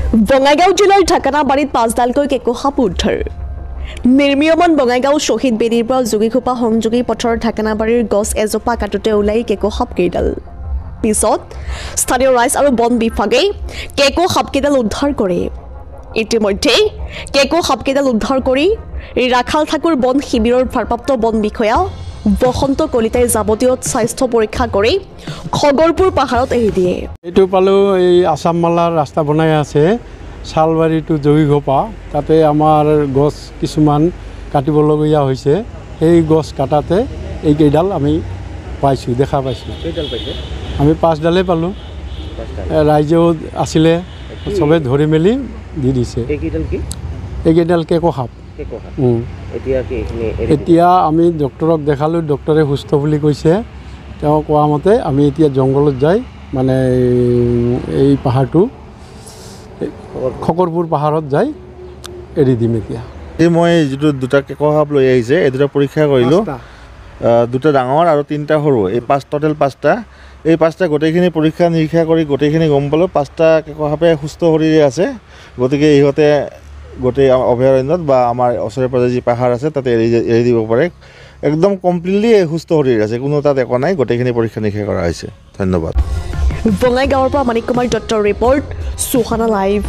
বঙাইগাঁও জিলাৰ ঢাকানাবাৰীত 5ডালকৈ কেঁকো সাপ উদ্ধাৰ নিৰ্মীয়মান বঙাইগাঁও শ্বহীদ বেদীৰ পৰা যোগীখোপা সংযোগী পথৰ ঢাকানাবাৰীৰ গছ এজোপা কাটোতে ওলাই কেঁকো সাপ কেইডাল পিছত স্থানীয় ৰাইজ আৰু বন বিভাগে কেঁকো সাপকেইডাল উদ্ধাৰ কৰে ইতিমধ্যে কেঁকো সাপকেইডাল উদ্ধাৰ কৰি ৰাখাল ঠাকুৰ বন শিবিৰৰ ভাৰপ্ৰাপ্ত বন বিষয়া বসন্ত কলিতাই যাৱতীয় স্বাস্থ্য পৰীক্ষা কৰি খগৰপুৰ পাহাৰত এৰি দিয়ে এইটো পালো এই আসাম মালাৰ ৰাস্তা বনাই আছে শালবাৰী টু যোগীঘোপা তাতে আমাৰ গছ কিছুমান কাটিবলগীয়া হৈছে সেই গছ কাটাতে এই কেইডাল আমি পাইছোঁ দেখা পাইছোঁ আমি 5ডালে পালোঁ ৰাইজেও আছিলে চবে ধৰি মেলি দি দিছে এইকেইডাল কেঁকো সাপ এতিয়া আমি ডক্টৰক দেখালোঁ ডক্টৰে সুস্থ বুলি কৈছে তেওঁ কোৱা মতে আমি এতিয়া জংঘলত যাই মানে এই পাহাৰটো খগৰপুৰ পাহাৰত যাই এৰি দিম এতিয়া এই মই যিটো দুটা কেঁকো সাপ লৈ আহিছে এই দুটা পৰীক্ষা কৰিলোঁ দুটা ডাঙৰ আৰু তিনিটা সৰু এই টোটেল 5টা এই 5টা গোটেইখিনি পৰীক্ষা নিৰীক্ষা কৰি গোটেইখিনি গম পালোঁ 5টা কেঁকো সাপে সুস্থ শৰীৰে আছে গতিকে ইহঁতে গোটেই অভয়াৰণ্যত বা আমাৰ ওচৰে পাঁজৰে যি পাহাৰ আছে তাতে এৰি দিব পাৰে একদম কমপ্লিটলি সুস্থ শৰীৰ আছে কোনো তাত একো নাই গোটেইখিনি পৰীক্ষা নিৰীক্ষা কৰা হৈছে ধন্যবাদ বঙাইগাঁৱৰ পৰা মানিক কুমাৰ দত্তৰ ৰিপৰ্ট সুহানা লাইভ